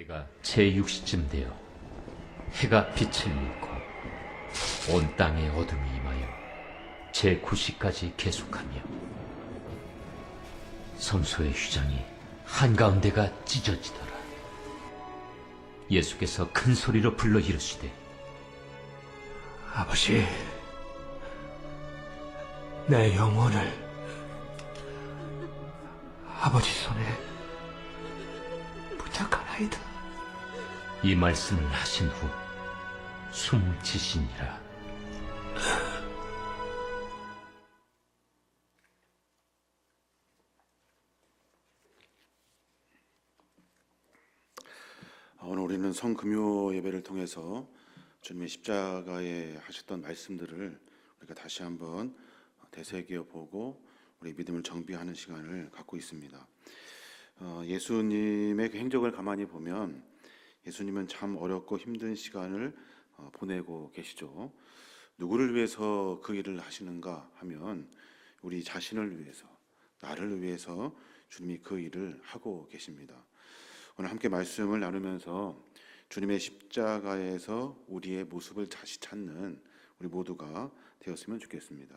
때가 제6시쯤 되어 해가 빛을 잃고 온 땅에 어둠이 임하여 제9시까지 계속하며 성소의 휘장이 한가운데가 찢어지더라. 예수께서 큰 소리로 불러 이르시되, 아버지, 내 영혼을 아버지 손에 부탁하나이다. 이 말씀을 하신 후 숨을 치시니라. 오늘 우리는 성금요 예배를 통해서 주님의 십자가에 하셨던 말씀들을 우리가 다시 한번 되새겨 보고 우리 믿음을 정비하는 시간을 갖고 있습니다. 예수님의 그 행적을 가만히 보면 예수님은 참 어렵고 힘든 시간을 보내고 계시죠. 누구를 위해서 그 일을 하시는가 하면 우리 자신을 위해서, 나를 위해서 주님이 그 일을 하고 계십니다. 오늘 함께 말씀을 나누면서 주님의 십자가에서 우리의 모습을 다시 찾는 우리 모두가 되었으면 좋겠습니다.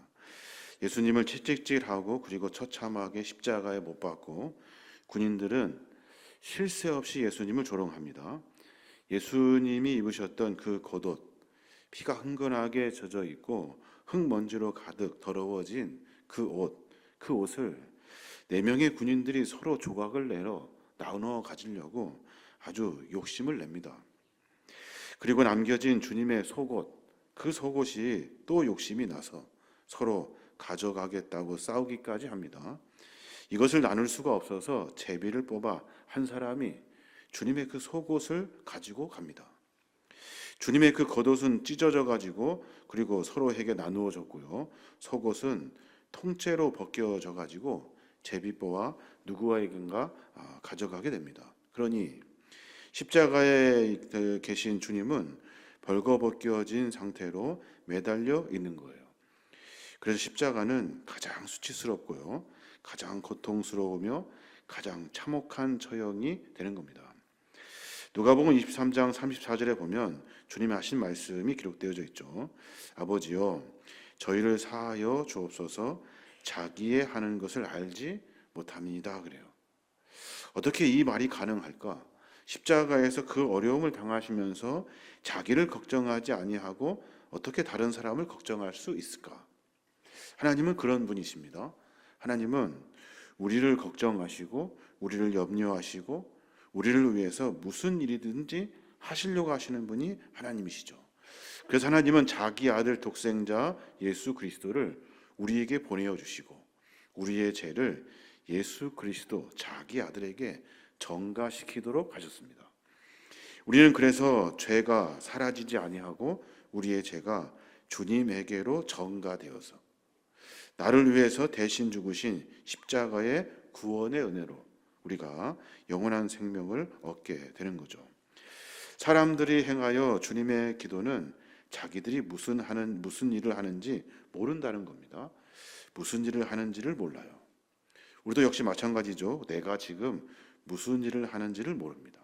예수님을 채찍질하고 그리고 처참하게 십자가에 못 박고 군인들은 쉴 새 없이 예수님을 조롱합니다. 예수님이 입으셨던 그 겉옷, 피가 흥건하게 젖어 있고 흙먼지로 가득 더러워진 그 옷을 4명의 군인들이 서로 조각을 내러 나눠 가지려고 아주 욕심을 냅니다. 그리고 남겨진 주님의 속옷, 그 속옷이 또 욕심이 나서 서로 가져가겠다고 싸우기까지 합니다. 이것을 나눌 수가 없어서 제비를 뽑아 한 사람이 주님의 그 속옷을 가지고 갑니다. 주님의 그 겉옷은 찢어져 가지고 그리고 서로에게 나누어졌고요. 속옷은 통째로 벗겨져 가지고 제비뽑아 누구에겐가 가져가게 됩니다. 그러니 십자가에 계신 주님은 벌거벗겨진 상태로 매달려 있는 거예요. 그래서 십자가는 가장 수치스럽고요, 가장 고통스러우며 가장 참혹한 처형이 되는 겁니다. 누가복음 23장 34절에 보면 주님이 하신 말씀이 기록되어져 있죠. 아버지여, 저희를 사하여 주옵소서, 자기의 하는 것을 알지 못합니다. 그래요. 어떻게 이 말이 가능할까? 십자가에서 그 어려움을 당하시면서 자기를 걱정하지 아니하고 어떻게 다른 사람을 걱정할 수 있을까? 하나님은 그런 분이십니다. 하나님은 우리를 걱정하시고 우리를 염려하시고 우리를 위해서 무슨 일이든지 하시려고 하시는 분이 하나님이시죠. 그래서 하나님은 자기 아들 독생자 예수 그리스도를 우리에게 보내어 주시고 우리의 죄를 예수 그리스도 자기 아들에게 전가시키도록 하셨습니다. 우리는 그래서 죄가 사라지지 아니하고 우리의 죄가 주님에게로 전가되어서 나를 위해서 대신 죽으신 십자가의 구원의 은혜로 우리가 영원한 생명을 얻게 되는 거죠. 사람들이 행하여 주님의 기도는 자기들이 무슨 일을 하는지 모른다는 겁니다. 무슨 일을 하는지를 몰라요. 우리도 역시 마찬가지죠. 내가 지금 무슨 일을 하는지를 모릅니다.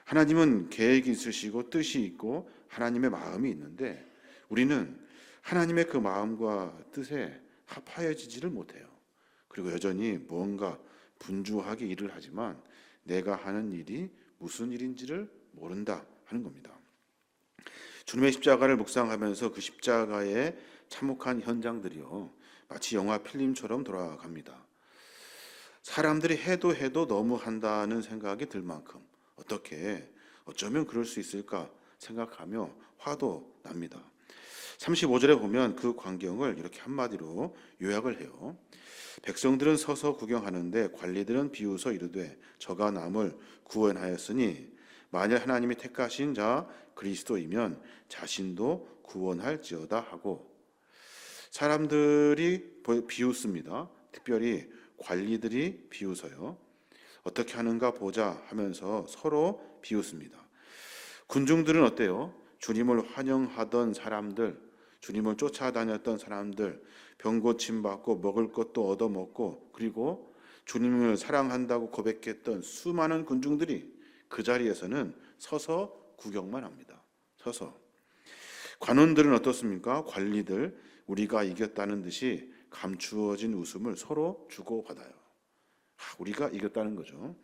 하나님은 계획이 있으시고 뜻이 있고 하나님의 마음이 있는데 우리는 하나님의 그 마음과 뜻에 합하여지지를 못해요. 그리고 여전히 뭔가 분주하게 일을 하지만 내가 하는 일이 무슨 일인지를 모른다 하는 겁니다. 주님의 십자가를 묵상하면서 그 십자가의 참혹한 현장들이요, 마치 영화 필름처럼 돌아갑니다. 사람들이 해도 너무 한다는 생각이 들 만큼 어쩌면 그럴 수 있을까 생각하며 화도 납니다. 35절에 보면 그 광경을 이렇게 한마디로 요약을 해요. 백성들은 서서 구경하는데 관리들은 비웃어 이르되 저가 남을 구원하였으니 만일 하나님이 택하신 자 그리스도이면 자신도 구원할지어다 하고, 사람들이 비웃습니다. 특별히 관리들이 비웃어요. 어떻게 하는가 보자 하면서 서로 비웃습니다. 군중들은 어때요? 주님을 환영하던 사람들, 주님을 쫓아다녔던 사람들, 병 고침 받고 먹을 것도 얻어먹고 그리고 주님을 사랑한다고 고백했던 수많은 군중들이 그 자리에서는 서서 구경만 합니다. 서서. 관원들은 어떻습니까? 관리들, 우리가 이겼다는 듯이 감추어진 웃음을 서로 주고받아요. 우리가 이겼다는 거죠.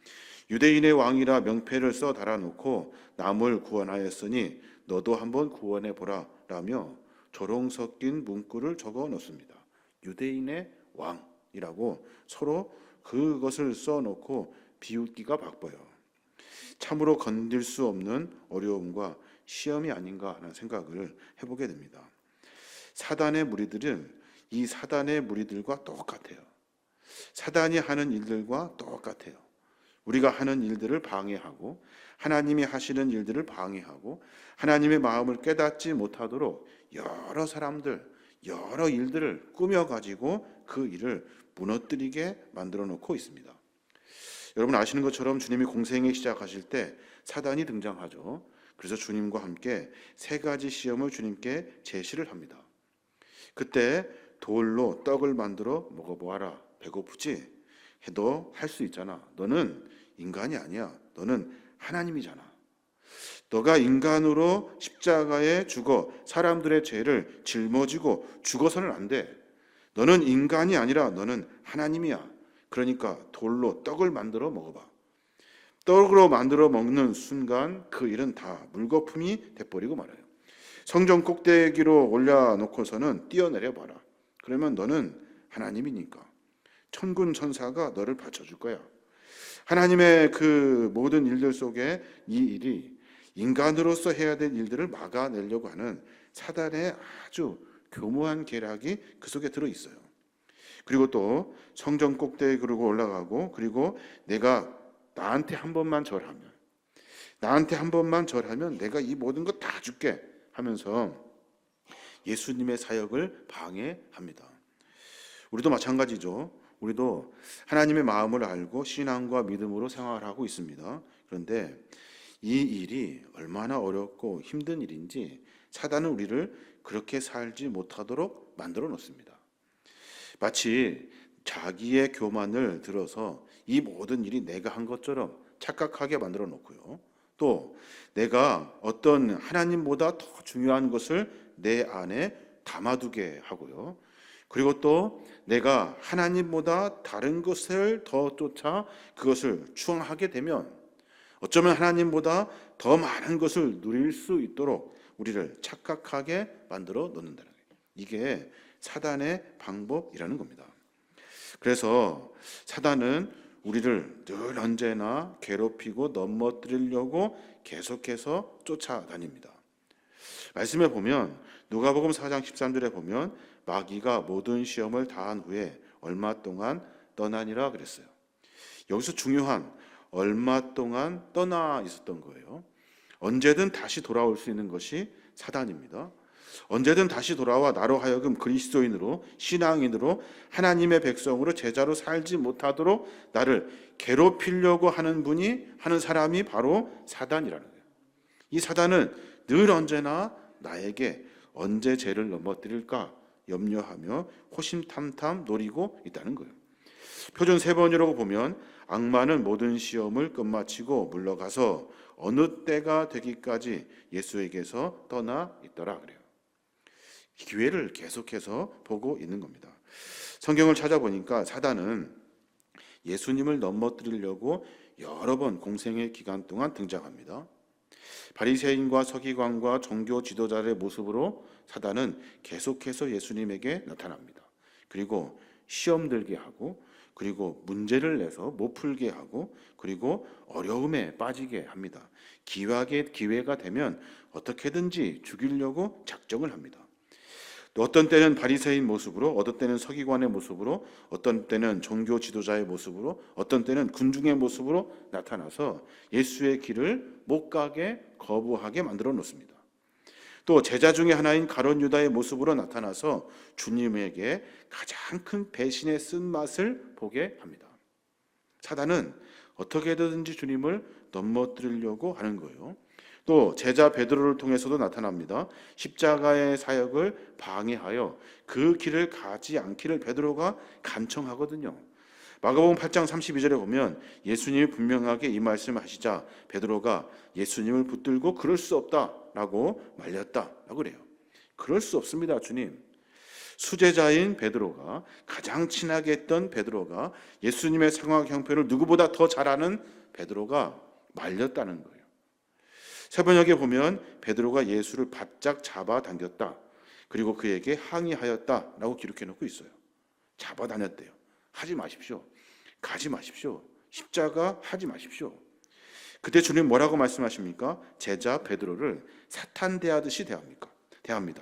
유대인의 왕이라 명패를 써 달아놓고 남을 구원하였으니 너도 한번 구원해보라 라며 조롱 섞인 문구를 적어 놓습니다. 유대인의 왕이라고 서로 그것을 써놓고 비웃기가 바빠요. 참으로 건들 수 없는 어려움과 시험이 아닌가 하는 생각을 해보게 됩니다. 사단의 무리들은 이 사단의 무리들과 똑같아요. 사단이 하는 일들과 똑같아요. 우리가 하는 일들을 방해하고 하나님이 하시는 일들을 방해하고 하나님의 마음을 깨닫지 못하도록 여러 사람들, 여러 일들을 꾸며가지고 그 일을 무너뜨리게 만들어 놓고 있습니다. 여러분 아시는 것처럼 주님이 공생애 시작하실 때 사단이 등장하죠. 그래서 주님과 함께 세 가지 시험을 주님께 제시를 합니다. 그때 돌로 떡을 만들어 먹어보아라. 배고프지? 해도 할 수 있잖아. 너는 인간이 아니야. 너는 하나님이잖아. 너가 인간으로 십자가에 죽어 사람들의 죄를 짊어지고 죽어서는 안 돼. 너는 인간이 아니라 너는 하나님이야. 그러니까 돌로 떡을 만들어 먹어봐. 떡으로 만들어 먹는 순간 그 일은 다 물거품이 돼버리고 말아요. 성전 꼭대기로 올려놓고서는 뛰어내려 봐라. 그러면 너는 하나님이니까 천군 천사가 너를 받쳐줄 거야. 하나님의 그 모든 일들 속에 이 일이 인간으로서 해야 될 일들을 막아내려고 하는 사단의 아주 교묘한 계략이 그 속에 들어있어요. 그리고 또 성전 꼭대기로 올라가고 그리고 내가 나한테 한 번만 절하면 내가 이 모든 거 다 줄게 하면서 예수님의 사역을 방해합니다. 우리도 마찬가지죠. 우리도 하나님의 마음을 알고 신앙과 믿음으로 생활하고 있습니다. 그런데 이 일이 얼마나 어렵고 힘든 일인지 사단은 우리를 그렇게 살지 못하도록 만들어 놓습니다. 마치 자기의 교만을 들어서 이 모든 일이 내가 한 것처럼 착각하게 만들어 놓고요. 또 내가 어떤 하나님보다 더 중요한 것을 내 안에 담아두게 하고요. 그리고 또 내가 하나님보다 다른 것을 더 쫓아 그것을 추앙하게 되면 어쩌면 하나님보다 더 많은 것을 누릴 수 있도록 우리를 착각하게 만들어 놓는다는 거예요. 이게 사단의 방법이라는 겁니다. 그래서 사단은 우리를 늘 언제나 괴롭히고 넘어뜨리려고 계속해서 쫓아다닙니다. 말씀에 보면 누가복음 4장 13절에 보면 마귀가 모든 시험을 다한 후에 얼마 동안 떠나니라 그랬어요. 여기서 중요한 얼마 동안 떠나 있었던 거예요. 언제든 다시 돌아올 수 있는 것이 사단입니다. 언제든 다시 돌아와 나로 하여금 그리스도인으로 신앙인으로 하나님의 백성으로 제자로 살지 못하도록 나를 괴롭히려고 하는 사람이 바로 사단이라는 거예요. 이 사단은 늘 언제나 나에게 언제 죄를 넘어뜨릴까 염려하며 호심탐탐 노리고 있다는 거예요. 표준 세 번이라고 보면 악마는 모든 시험을 끝마치고 물러가서 어느 때가 되기까지 예수에게서 떠나 있더라 그래요. 기회를 계속해서 보고 있는 겁니다. 성경을 찾아보니까 사단은 예수님을 넘어뜨리려고 여러 번 공생의 기간 동안 등장합니다. 바리새인과 서기관과 종교 지도자의 모습으로 사단은 계속해서 예수님에게 나타납니다. 그리고 시험 들게 하고 그리고 문제를 내서 못 풀게 하고 그리고 어려움에 빠지게 합니다. 기회가 되면 어떻게든지 죽이려고 작정을 합니다. 또 어떤 때는 바리새인 모습으로, 어떤 때는 서기관의 모습으로, 어떤 때는 종교 지도자의 모습으로, 어떤 때는 군중의 모습으로 나타나서 예수의 길을 못 가게 거부하게 만들어 놓습니다. 또 제자 중에 하나인 가룟 유다의 모습으로 나타나서 주님에게 가장 큰 배신의 쓴맛을 보게 합니다. 사단은 어떻게든지 주님을 넘어뜨리려고 하는 거예요. 또 제자 베드로를 통해서도 나타납니다. 십자가의 사역을 방해하여 그 길을 가지 않기를 베드로가 간청하거든요. 마가복음 8장 32절에 보면 예수님이 분명하게 이 말씀을 하시자 베드로가 예수님을 붙들고 그럴 수 없다라고 말렸다라고 그래요. 그럴 수 없습니다, 주님. 수제자인 베드로가, 가장 친하게 했던 베드로가, 예수님의 상황 형편을 누구보다 더 잘 아는 베드로가 말렸다는 거예요. 새번역에 보면 베드로가 예수를 바짝 잡아당겼다, 그리고 그에게 항의하였다라고 기록해 놓고 있어요. 잡아다녔대요. 하지 마십시오. 가지 마십시오. 십자가 하지 마십시오. 그때 주님 뭐라고 말씀하십니까? 제자 베드로를 사탄 대하듯이 대합니다.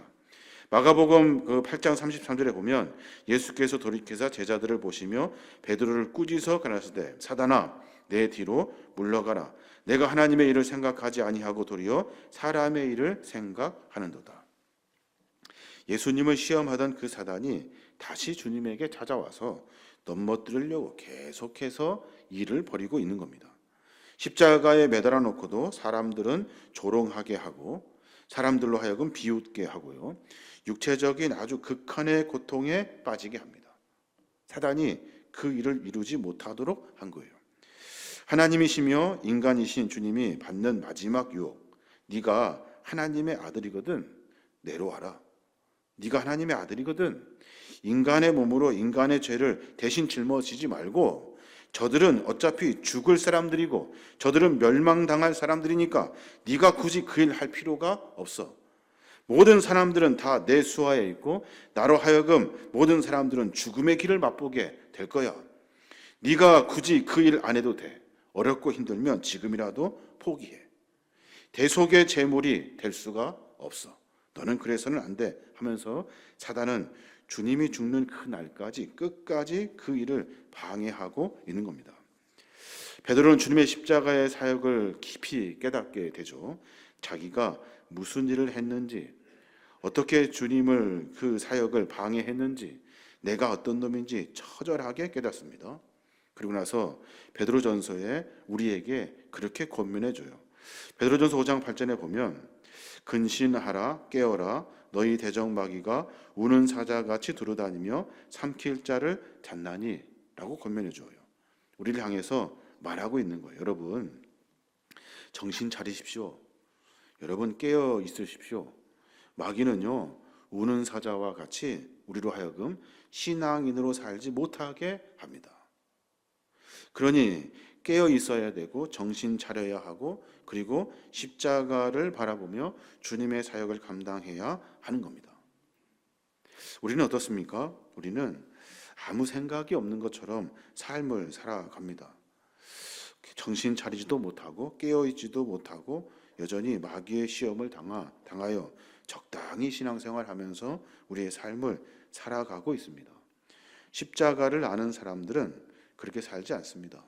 마가복음 8장 33절에 보면 예수께서 돌이켜서 제자들을 보시며 베드로를 꾸짖어 가라사대 사단아 내 뒤로 물러가라. 내가 하나님의 일을 생각하지 아니하고 도리어 사람의 일을 생각하는도다. 예수님을 시험하던 그 사단이 다시 주님에게 찾아와서 넘어뜨리려고 계속해서 일을 벌이고 있는 겁니다. 십자가에 매달아 놓고도 사람들은 조롱하게 하고 사람들로 하여금 비웃게 하고요. 육체적인 아주 극한의 고통에 빠지게 합니다. 사단이 그 일을 이루지 못하도록 한 거예요. 하나님이시며 인간이신 주님이 받는 마지막 유혹. 네가 하나님의 아들이거든 내려와라. 네가 하나님의 아들이거든 인간의 몸으로 인간의 죄를 대신 짊어지지 말고 저들은 어차피 죽을 사람들이고 저들은 멸망당할 사람들이니까 네가 굳이 그 일 할 필요가 없어. 모든 사람들은 다 내 수하에 있고 나로 하여금 모든 사람들은 죽음의 길을 맛보게 될 거야. 네가 굳이 그 일 안 해도 돼. 어렵고 힘들면 지금이라도 포기해. 대속의 제물이 될 수가 없어. 너는 그래서는 안 돼 하면서 사단은 주님이 죽는 그 날까지 끝까지 그 일을 방해하고 있는 겁니다. 베드로는 주님의 십자가의 사역을 깊이 깨닫게 되죠. 자기가 무슨 일을 했는지, 어떻게 주님을 그 사역을 방해했는지, 내가 어떤 놈인지 처절하게 깨닫습니다. 그리고 나서 베드로전서에 우리에게 그렇게 권면해줘요. 베드로전서 5장 8절에 보면 근신하라 깨어라 너희 대적마귀가 우는 사자같이 두루다니며 삼킬 자를 잡나니 라고 권면해줘요. 우리를 향해서 말하고 있는 거예요. 여러분 정신 차리십시오. 여러분 깨어 있으십시오. 마귀는요 우는 사자와 같이 우리로 하여금 신앙인으로 살지 못하게 합니다. 그러니 깨어 있어야 되고 정신 차려야 하고 그리고 십자가를 바라보며 주님의 사역을 감당해야 하는 겁니다. 우리는 어떻습니까? 우리는 아무 생각이 없는 것처럼 삶을 살아갑니다. 정신 차리지도 못하고 깨어 있지도 못하고 여전히 마귀의 시험을 당하여 적당히 신앙생활하면서 우리의 삶을 살아가고 있습니다. 십자가를 아는 사람들은 그렇게 살지 않습니다.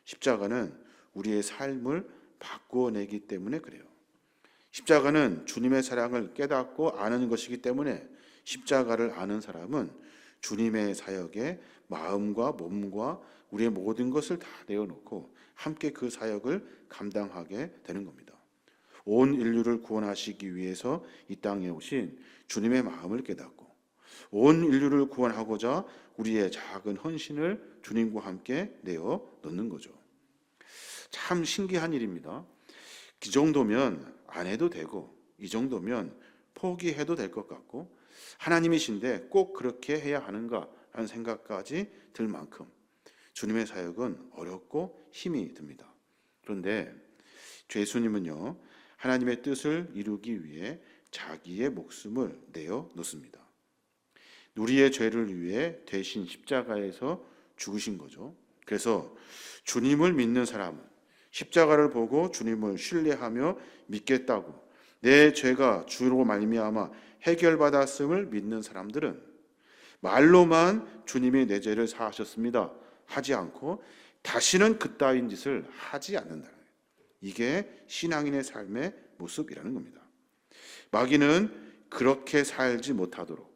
십자가는 우리의 삶을 바꾸어내기 때문에 그래요. 십자가는 주님의 사랑을 깨닫고 아는 것이기 때문에 십자가를 아는 사람은 주님의 사역에 마음과 몸과 우리의 모든 것을 다 내어놓고 함께 그 사역을 감당하게 되는 겁니다. 온 인류를 구원하시기 위해서 이 땅에 오신 주님의 마음을 깨닫고 온 인류를 구원하고자 우리의 작은 헌신을 주님과 함께 내어 놓는 거죠. 참 신기한 일입니다. 이 정도면 안 해도 되고 이 정도면 포기해도 될 것 같고 하나님이신데 꼭 그렇게 해야 하는가 하는 생각까지 들 만큼 주님의 사역은 어렵고 힘이 듭니다. 그런데 예수님은요 하나님의 뜻을 이루기 위해 자기의 목숨을 내어 놓습니다. 우리의 죄를 위해 대신 십자가에서 죽으신 거죠. 그래서 주님을 믿는 사람은 십자가를 보고 주님을 신뢰하며 믿겠다고 내 죄가 주로 말미암아 해결받았음을 믿는 사람들은 말로만 주님이 내 죄를 사하셨습니다 하지 않고 다시는 그따윈 짓을 하지 않는다. 이게 신앙인의 삶의 모습이라는 겁니다. 마귀는 그렇게 살지 못하도록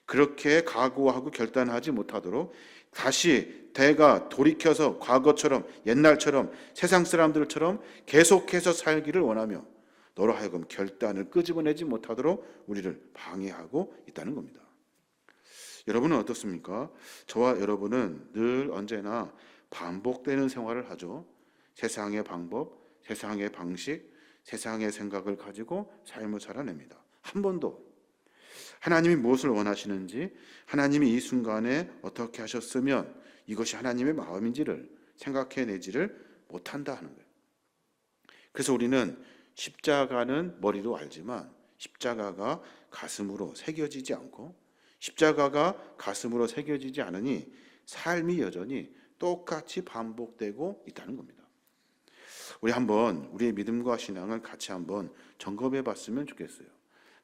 그렇게 각오하고 결단하지 못하도록 다시 대가 돌이켜서 과거처럼 옛날처럼 세상 사람들처럼 계속해서 살기를 원하며 너로 하여금 결단을 끄집어내지 못하도록 우리를 방해하고 있다는 겁니다. 여러분은 어떻습니까? 저와 여러분은 늘 언제나 반복되는 생활을 하죠. 세상의 방법, 세상의 방식, 세상의 생각을 가지고 삶을 살아냅니다. 한 번도 하나님이 무엇을 원하시는지, 하나님이 이 순간에 어떻게 하셨으면 이것이 하나님의 마음인지를 생각해내지를 못한다 하는 거예요. 그래서 우리는 십자가는 머리로 알지만 십자가가 가슴으로 새겨지지 않고, 십자가가 가슴으로 새겨지지 않으니 삶이 여전히 똑같이 반복되고 있다는 겁니다. 우리 한번 우리의 믿음과 신앙을 같이 한번 점검해 봤으면 좋겠어요.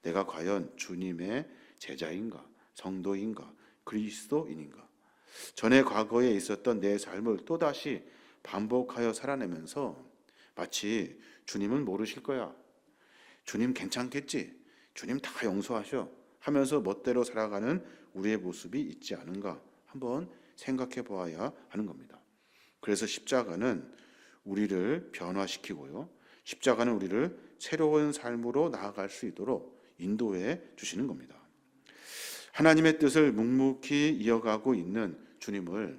내가 과연 주님의 제자인가, 성도인가, 그리스도인인가? 전에 과거에 있었던 내 삶을 또다시 반복하여 살아내면서 마치 주님은 모르실 거야, 주님 괜찮겠지, 주님 다 용서하셔 하면서 멋대로 살아가는 우리의 모습이 있지 않은가 한번 생각해 보아야 하는 겁니다. 그래서 십자가는 우리를 변화시키고요, 십자가는 우리를 새로운 삶으로 나아갈 수 있도록 인도해 주시는 겁니다. 하나님의 뜻을 묵묵히 이어가고 있는 주님을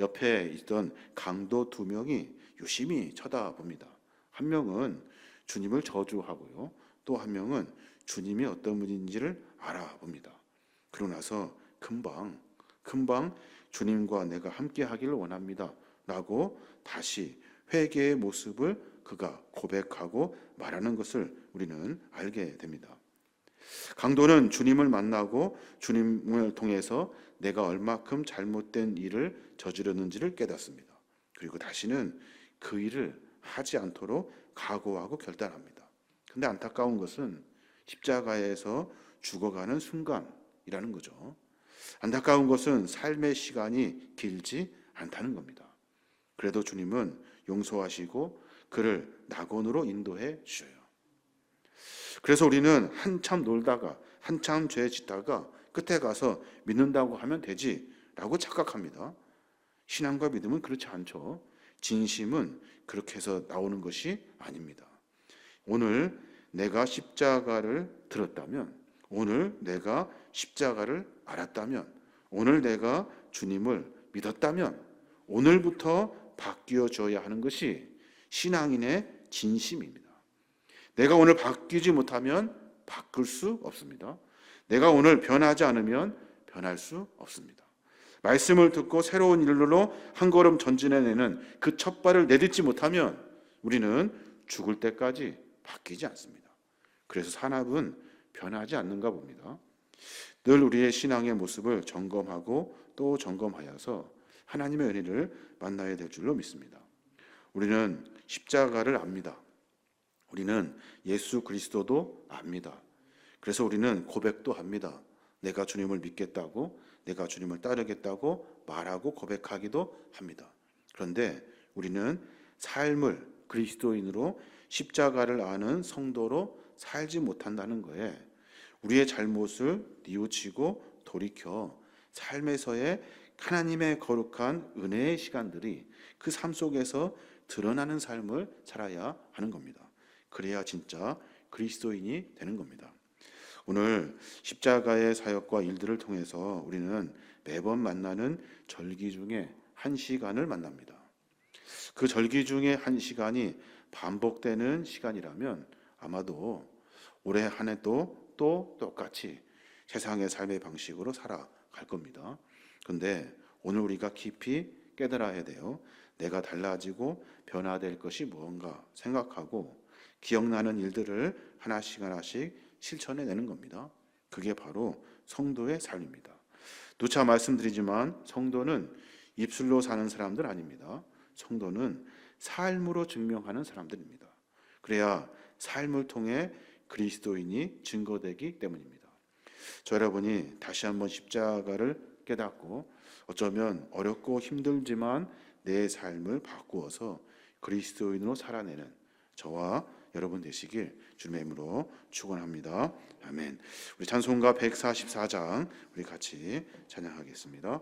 옆에 있던 강도 두 명이 유심히 쳐다봅니다. 한 명은 주님을 저주하고요, 또 한 명은 주님이 어떤 분인지를 알아봅니다. 그러고 나서 금방 주님과 내가 함께 하기를 원합니다 라고 다시 회개의 모습을 그가 고백하고 말하는 것을 우리는 알게 됩니다. 강도는 주님을 만나고 주님을 통해서 내가 얼마큼 잘못된 일을 저지르는지를 깨닫습니다. 그리고 다시는 그 일을 하지 않도록 각오하고 결단합니다. 근데 안타까운 것은 십자가에서 죽어가는 순간이라는 거죠. 안타까운 것은 삶의 시간이 길지 않다는 겁니다. 그래도 주님은 용서하시고 그를 낙원으로 인도해 주셔요. 그래서 우리는 한참 놀다가 한참 죄 짓다가 끝에 가서 믿는다고 하면 되지라고 착각합니다. 신앙과 믿음은 그렇지 않죠. 진심은 그렇게 해서 나오는 것이 아닙니다. 오늘 내가 십자가를 들었다면, 오늘 내가 십자가를 알았다면, 오늘 내가 주님을 믿었다면 오늘부터 바뀌어져야 하는 것이 신앙인의 진심입니다. 내가 오늘 바뀌지 못하면 바꿀 수 없습니다. 내가 오늘 변하지 않으면 변할 수 없습니다. 말씀을 듣고 새로운 일로 한 걸음 전진해내는 그 첫 발을 내딛지 못하면 우리는 죽을 때까지 바뀌지 않습니다. 그래서 산업은 변하지 않는가 봅니다. 늘 우리의 신앙의 모습을 점검하고 또 점검하여서 하나님의 은혜를 만나야 될 줄로 믿습니다. 우리는 십자가를 압니다. 우리는 예수 그리스도도 압니다. 그래서 우리는 고백도 합니다. 내가 주님을 믿겠다고, 내가 주님을 따르겠다고 말하고 고백하기도 합니다. 그런데 우리는 삶을 그리스도인으로 십자가를 아는 성도로 살지 못한다는 거에 우리의 잘못을 뉘우치고 돌이켜 삶에서의 하나님의 거룩한 은혜의 시간들이 그 삶 속에서 드러나는 삶을 살아야 하는 겁니다. 그래야 진짜 그리스도인이 되는 겁니다. 오늘 십자가의 사역과 일들을 통해서 우리는 매번 만나는 절기 중에 한 시간을 만납니다. 그 절기 중에 한 시간이 반복되는 시간이라면 아마도 올해 한 해도 또 똑같이 세상의 삶의 방식으로 살아갈 겁니다. 그런데 오늘 우리가 깊이 깨달아야 돼요. 내가 달라지고 변화될 것이 무언가 생각하고 기억나는 일들을 하나씩 실천해내는 겁니다. 그게 바로 성도의 삶입니다. 누차 말씀드리지만 성도는 입술로 사는 사람들 아닙니다. 성도는 삶으로 증명하는 사람들입니다. 그래야 삶을 통해 그리스도인이 증거되기 때문입니다. 저 여러분이 다시 한번 십자가를 깨닫고 어쩌면 어렵고 힘들지만 내 삶을 바꾸어서 그리스도인으로 살아내는 저와 여러분 되시길 주님의 이름으로 축원합니다. 아멘. 우리 찬송가 144장 우리 같이 찬양하겠습니다.